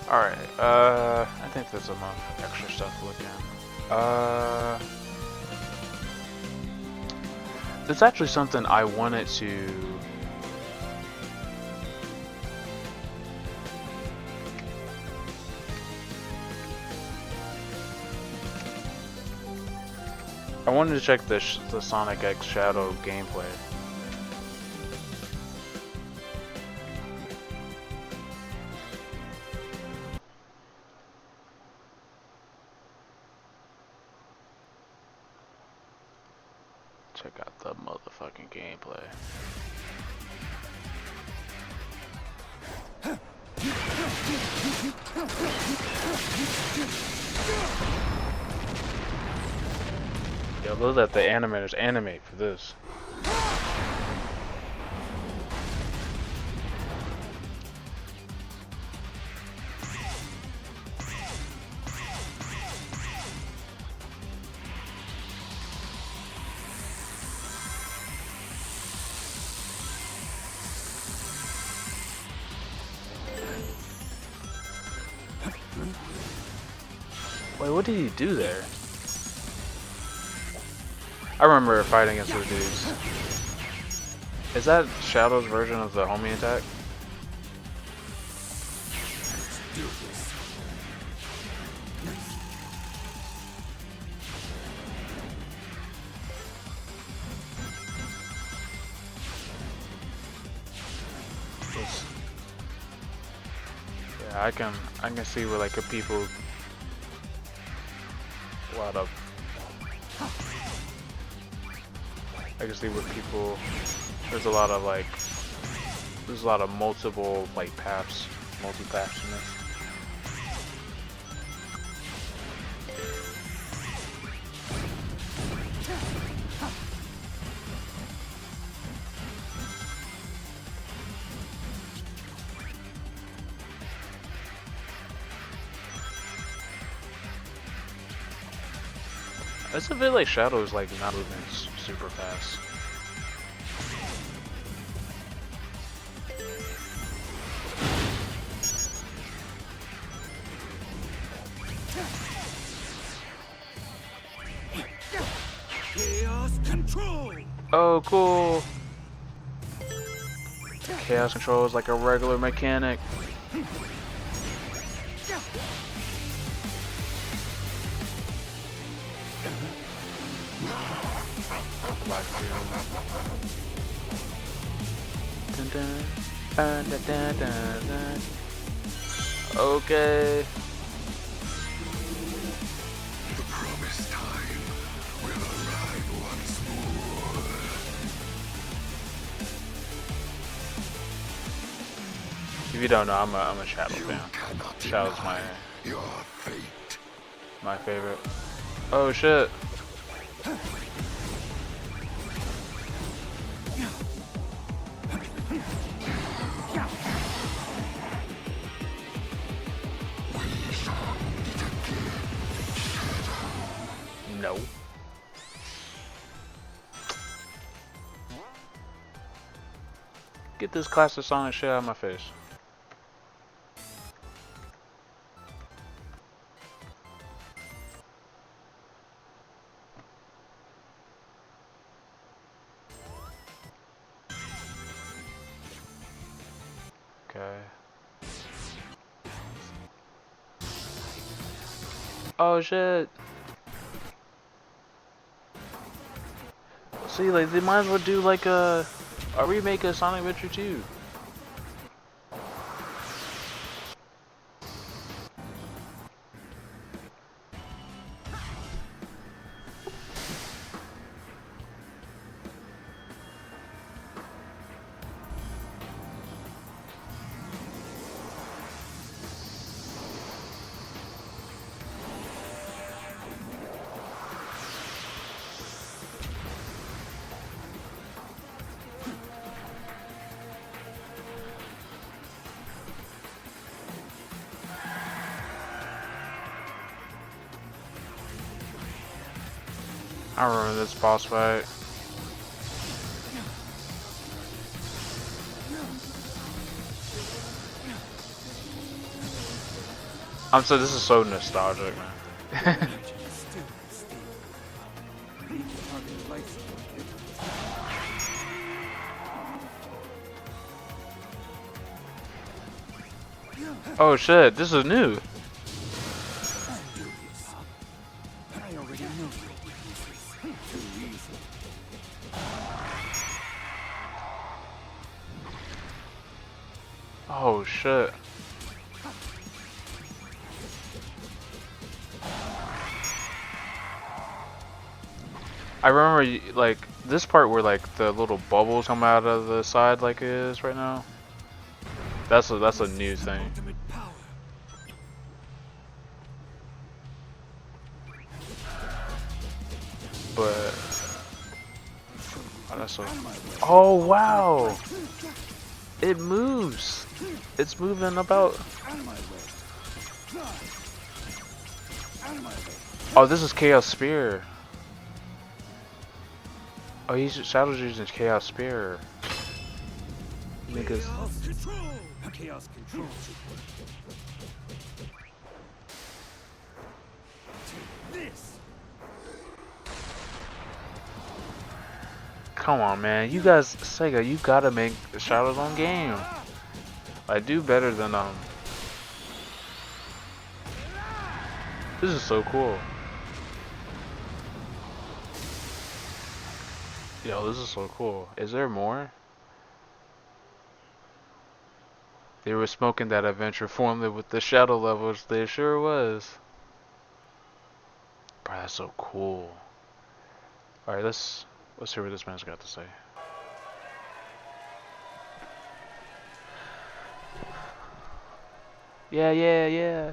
Alright, I think there's enough extra stuff to look at. There's actually something I wanted to... I wanted to check the Sonic X Shadow gameplay. Check out the motherfucking gameplay. Yo, those that the animators animate for this. Wait, what did he do there? I remember fighting against those dudes. Is that Shadow's version of the homie attack? Yeah, I can see where like people a lot of I can see where people there's a lot of multiple like paths, multi-paths in this. It's a bit like Shadow's like not moving super fast. Chaos control. Oh, cool. Chaos control is like a regular mechanic. Okay. The promised time will arrive once more. If you don't know, I'm a Shadow fan. Shadow's Your fate. my favorite. Oh shit. No. Get this classic Sonic shit out of my face. Okay. Oh shit. See, like they might as well do like a remake of Sonic Adventure 2. I remember this boss fight. I'm so this is so nostalgic, man. Oh shit, this is new. I already know you. Too easy. Oh shit. I remember like this part where like the little bubbles come out of the side like it is right now. That's a new thing. Ultimate power. But oh, that's so. Oh wow! It moves. It's moving about. Out of my way. Out of my way. Oh, this is Chaos Spear. Oh, Shadow's using Chaos Spear. Niggas. Chaos control. Chaos control. Take this. Come on, man. You guys, Sega, you gotta make the Shadow's own game. I do better than This is so cool. Yo, this is so cool. Is there more? They were smoking that adventure formula with the shadow levels. There sure was. Bro, that's so cool. All right, let's hear what this man's got to say. Yeah, yeah, yeah.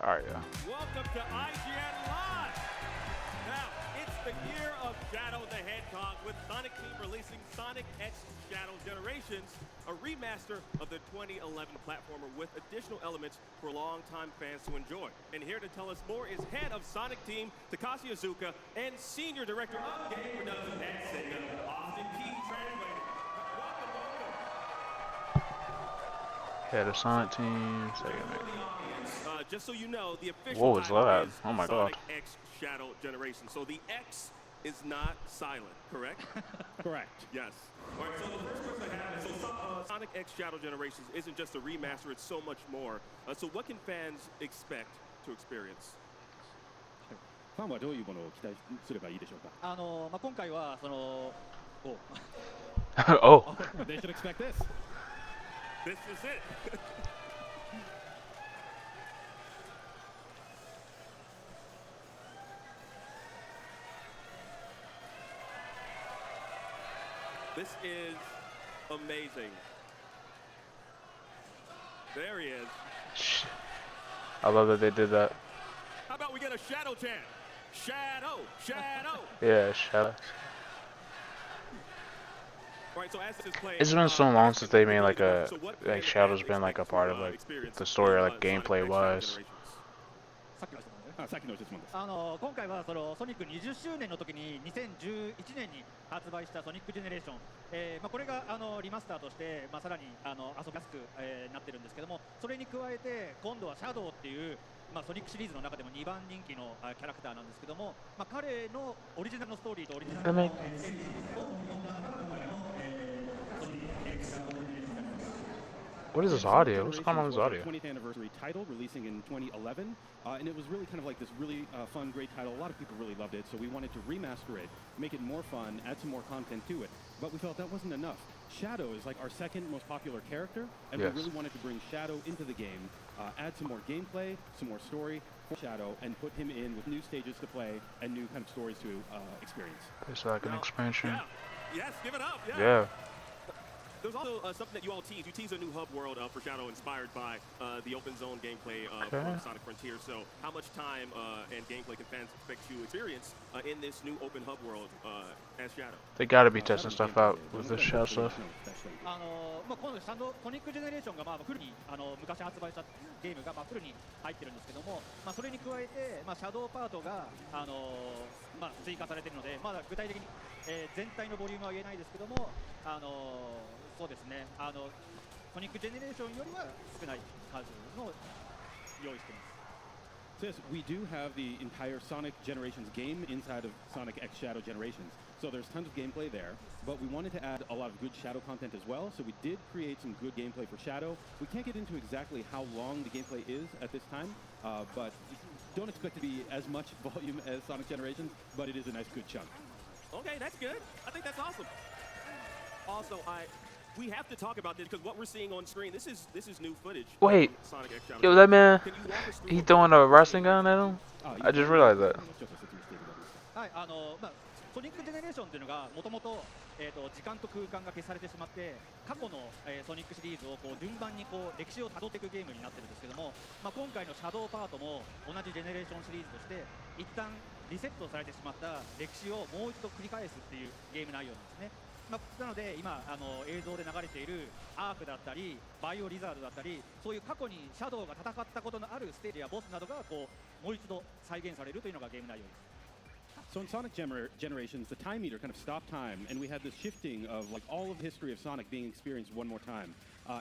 All right, yeah. Welcome to IGN Live. Now, it's the year of Shadow the Hedgehog with Sonic Team releasing Sonic X Shadow Generations, a remaster of the 2011 platformer with additional elements for longtime fans to enjoy. And here to tell us more is head of Sonic Team, Takashi Iizuka, and senior director of game production at Sega, Austin Key Translator. Welcome. Head of Sonic Team, Sega. Just so you know, the official What was title that? is Oh my Sonic god. X Shadow Generation. So the X is not silent, correct? Correct. Yes. All right, so the first question I have is, Sonic X Shadow Generations isn't just a remaster, it's so much more. So what can fans expect to experience? ファンはどういうものを期待すればいいでしょうか。今回はそのOh. They should expect this. This is it. This is amazing. There he is. I love that they did that. How about we get a Shadow chant? Shadow, Shadow. Yeah, Shadow. All right, so as this is playing, It's been so long since they made like Shadow's been like a part of like the story like gameplay wise. さっきの質問です。今回はそのソニック20周年の時に2011年に発売したソニックジェネレーション、これがリマスターとして、さらに遊びやすく、なってるんですけども、それに加えて今度はシャドウっていう、ソニックシリーズの中でも2番人気のキャラクターなんですけども、彼のオリジナルのストーリーとオリジナルのWhat is this audio? What's going on with this audio? 20th anniversary title releasing in 2011, and it was really kind of like this really fun, great title. A lot of people really loved it, so we wanted to remaster it, make it more fun, add some more content to it. But we felt that wasn't enough. Shadow is like our second most popular character, and Yes. we really wanted to bring Shadow into the game, add some more gameplay, some more story for Shadow, and put him in with new stages to play and new kind of stories to experience. It's like an expansion. Yeah. Yes, give it up. Yeah. There's also something that you all teased. You teased a new hub world for Shadow inspired by the open zone gameplay of Sonic Frontier. So how much time and gameplay can fans expect to experience in this new open hub world as Shadow? They gotta be testing stuff out with this Shadow stuff. 今度ソニックジェネレーションがフルに昔発売したゲームがフルに入ってるんですけども、それに加えてシャドウパートが追加されているので、まだ具体的に全体のボリュームは言えないですけども、そうですね。ソニックジェネレーションよりは少ない数の用意してます。So yes, we do have the entire Sonic Generations game inside of Sonic X Shadow Generations. So there's tons of gameplay there, but we wanted to add a lot of good Shadow content as well. So we did create some good gameplay for Shadow. We can't get into exactly how long the gameplay is at this time, but don't expect to be as much volume as Sonic Generations, but it is a nice good chunk. Okay, that's good. I think that's awesome. Also, we have to talk about this because what we're seeing on screen, this is new footage. Wait. From Sonic X Shadow. Yo, that man, Can you walk us through he what throwing we're a wrestling seeing? gun at him? I just realized that. はい、ソニックジェネレーションというのがもともと時間と空間が消されてしまって過去の、ソニックシリーズをこう順番にこう歴史をたどっていくゲームになってるんですけども、今回のシャドウパートも同じジェネレーションシリーズとして一旦リセットされてしまった歴史をもう一度繰り返すっていうゲーム内容なんですね。なので今映像で流れているアークだったりバイオリザードだったりそういう過去にシャドウが戦ったことのあるステージやボスなどがこうもう一度再現されるというのがゲーム内容です。So in Sonic Generations, the time meter kind of stopped time, and we had this shifting of like all of the history of Sonic being experienced one more time.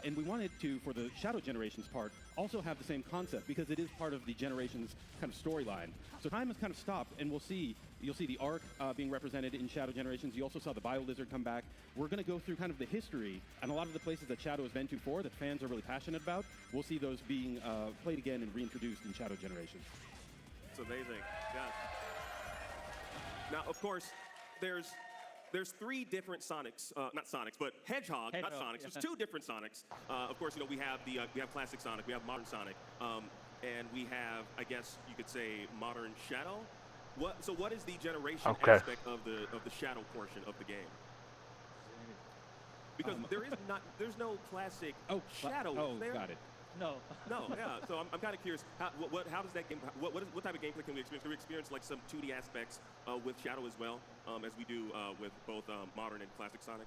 And we wanted to, for the Shadow Generations part, also have the same concept because it is part of the Generations kind of storyline. So time has kind of stopped, and you'll see the Ark being represented in Shadow Generations. You also saw the Bio Lizard come back. We're going to go through kind of the history and a lot of the places that Shadow has been to before that fans are really passionate about. We'll see those being played again and reintroduced in Shadow Generations. It's amazing. Yeah. Now, of course, there's three different Sonics, not Sonics, but Hedgehog, not Sonics. There's two different Sonics. Of course, we have we have classic Sonic, we have modern Sonic, and we have, I guess you could say, modern Shadow. What is the generation aspect of the Shadow portion of the game? Because there's no classic Shadow. There? Got it. No. Yeah. So I'm kind of curious. How does that game? What type of gameplay can we experience? Can we experience like some 2D aspects with Shadow as well, as we do with both modern and classic Sonic?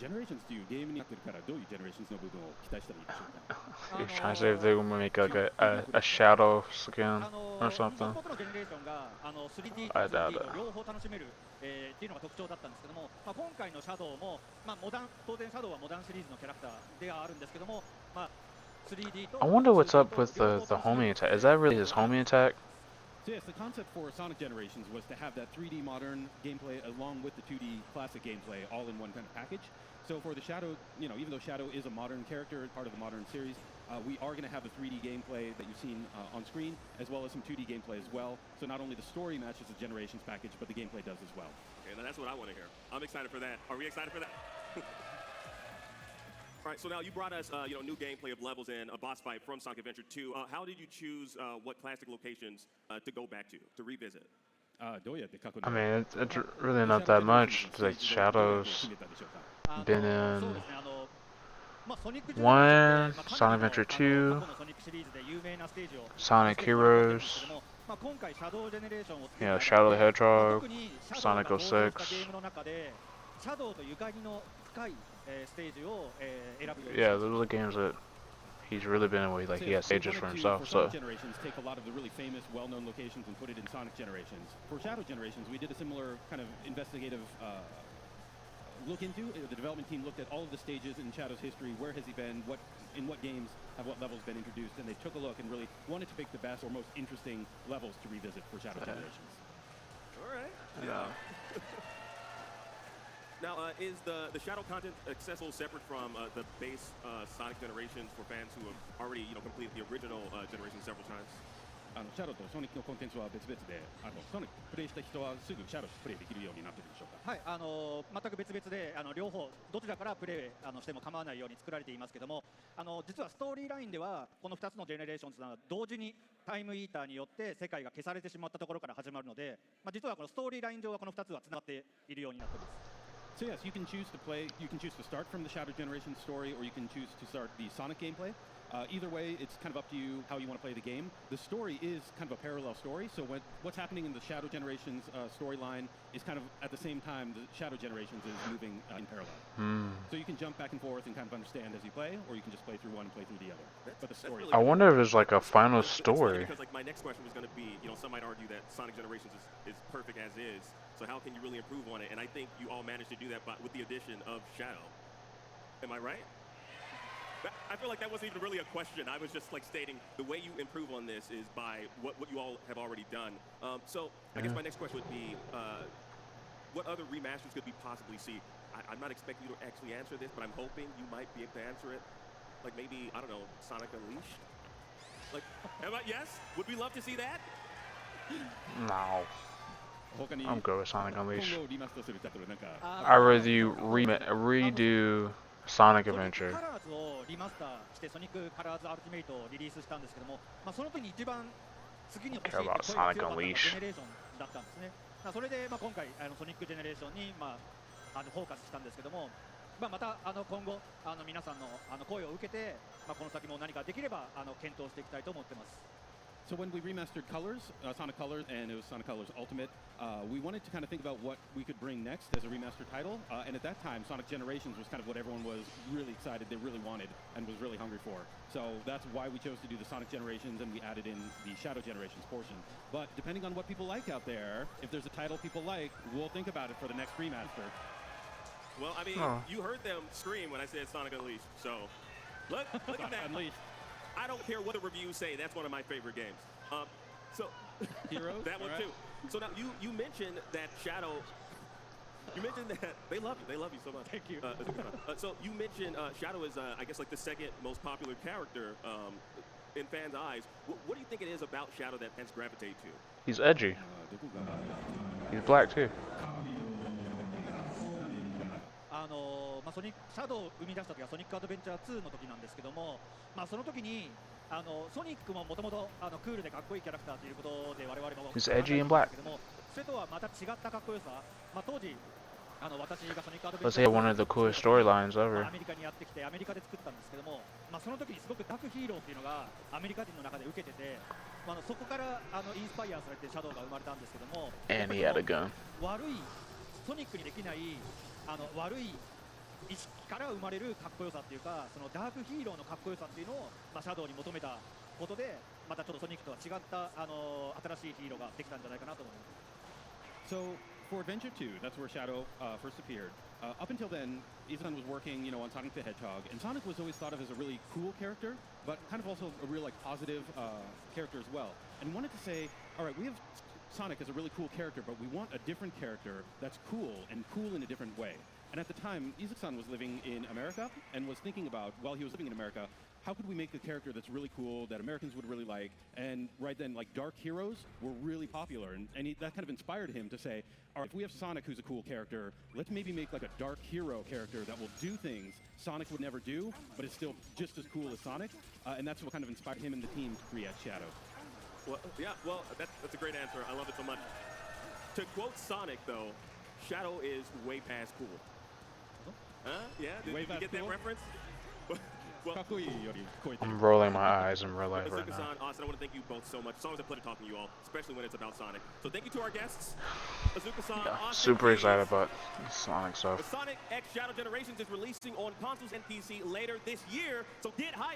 Generations というゲームになってるからどういう Generations の部分を期待したらいいでしょうか。You're trying to say if they're gonna make like a shadow skin or something? 元々のジェネレーションが3D と I doubt 2D it. と両方楽しめる、っていうのが特徴だったんですけども、今回のシャドウも、当然シャドウはモダンシリーズのキャラクターではあるんですけども、3D と I wonder what's up with the homing attack. Is that really his homing attack? So yes, the concept for Sonic Generations was to have that 3D modern gameplay along with the 2D classic gameplay all in one kind of package. So for the Shadow, even though Shadow is a modern character, part of the modern series, we are going to have the 3D gameplay that you've seen on screen, as well as some 2D gameplay as well. So not only the story matches the Generations package, but the gameplay does as well. Okay, now that's what I want to hear. I'm excited for that. Are we excited for that? All right, so now you brought us, new gameplay of levels and a boss fight from Sonic Adventure 2. How did you choose what classic locations to go back to revisit? I mean, it's really not that much. It's like Shadows, been in 1, Sonic Adventure 2, Sonic Heroes, Shadow the Hedgehog, Sonic 06. シャドウとゆかりの深いステージを選ぶように Yeah, those are the games that he's really been in where he has stages for himself. So Generations take a lot of the really famous, well-known locations and put it in Sonic Generations. For Shadow Generations, we did a similar kind of investigative look into. The development team looked at all of the stages in Shadow's history. Where has he been? In what games have what levels been introduced? And they took a look and really wanted to pick the best or most interesting levels to revisit for Shadow Generations. All right. Yeah. Now, is the Shadow content accessible separate from the base Sonic Generations for fans who have already, completed the original generation several times? シャドウとソニックのコンテンツは別々で、ソニックプレイした人はすぐシャドウプレイできるようになってるでしょうか。はい、全く別々で両方どちらからプレイしても構わないように作られていますけども、実はストーリーラインではこの2つのジェネレーションズは同時にタイムイーターによって世界が消されてしまったところから始まるので、実はこのストーリーライン上はこの2つはつながっているようになっています。So yes, you can choose to start from the Shadow Generation story, or you can choose to start the Sonic gameplay. Either way, it's kind of up to you how you want to play the game. The story is kind of a parallel story, so what's happening in the Shadow Generations storyline is kind of at the same time the Shadow Generations is moving in parallel. So you can jump back and forth and kind of understand as you play, or you can just play through one and play through the other. But the story. I wonder if there's like a final story. Because my next question was going to be, some might argue that Sonic Generations is perfect as is. So how can you really improve on it? And I think you all managed to do that with the addition of Shadow. Am I right? I feel like that wasn't even really a question. I was just like stating the way you improve on this is by what you all have already done. So I guess my next question would be, what other remasters could we possibly see? I'm not expecting you to actually answer this, but I'm hoping you might be able to answer it. Like maybe, I don't know, Sonic Unleashed? Like, yes? Would we love to see that? No. 他に I'm good with Sonic 今 Unleashed. 後リマスターするタイトルなんか I rather you redo Sonic ソニック Adventure. カラーズをリマスターしてソニックカラーズアルティメイトをリリースしたんですけども、その時に一番次に欲しいという声が強かったのがジェネレーションだったんですね。それで今回ソニックジェネレーションにフォーカスしたんですけども、また今後皆さんの声を受けて、この先も何かできれば検討していきたいと思ってます。So when we remastered Colors, Sonic Colors, and it was Sonic Colors Ultimate, we wanted to kind of think about what we could bring next as a remastered title. And at that time, Sonic Generations was kind of what everyone was really excited, they really wanted, and was really hungry for. So that's why we chose to do the Sonic Generations, and we added in the Shadow Generations portion. But depending on what people like out there, if there's a title people like, we'll think about it for the next remaster. Well, I mean, you heard them scream when I said Sonic Unleashed. So look at that. Unleashed. I don't care what the reviews say. That's one of my favorite games. So Heroes? that one too. So now you mentioned that Shadow. You mentioned that they love you. They love you so much. Thank you. So you mentioned Shadow is, I guess, like the second most popular character in fans' eyes. What do you think it is about Shadow that fans gravitate to? He's edgy. He's black too. シャドウを生み出した時はソニックアドベンチャー2の時なんですけども、その時にソニックももともとクールでかっこいいキャラクターということで我々も He's edgy and black. それとはまた違ったかっこよさ、当時私がソニックアドベン Let's チャ say ー one of the coolest storylines ever. アメリカにやってきてアメリカで作ったんですけども、その時にすごくダークヒーローっていうのがアメリカ人の中で受けてて、そこからインスパイアされてシャドウが生まれたんですけども、 And he had a gun. 悪いソニックにできない悪い意識から生まれるかっこよさっていうか、そのダークヒーローのかっこよさっていうのを、シャドウに求めたことで、またちょっとソニックとは違った新しいヒーローができたんじゃないかなと思います。So for Adventure 2, that's where Shadow first appeared. Up until then, Izan was working, on Sonic the Hedgehog, and Sonic was always thought of as a really cool character, but kind of also a real positive character as well. And wanted to say, all right, we have Sonic as a really cool character, but we want a different character that's cool in a different way. And at the time, Izuku-san was living in America and was thinking about, while he was living in America, how could we make a character that's really cool, that Americans would really like? And right then, like, dark heroes were really popular. And that kind of inspired him to say, all right, if we have Sonic, who's a cool character, let's maybe make like a dark hero character that will do things Sonic would never do, but is still just as cool as Sonic. And that's what kind of inspired him and the team to create Shadow. Well, yeah, that's a great answer. I love it so much. To quote Sonic, though, Shadow is way past cool. Huh? Yeah? Did you get that reference? Well, I'm rolling my eyes in real life right now. Azuka-san, Austin, I want to thank you both so much. It's always a pleasure talking to you all, especially when it's about Sonic. So thank you to our guests. Azuka-san, Yeah, Austin, super excited about Sonic stuff. The Sonic X Shadow Generations is releasing on consoles and PC later this year, so get hyped.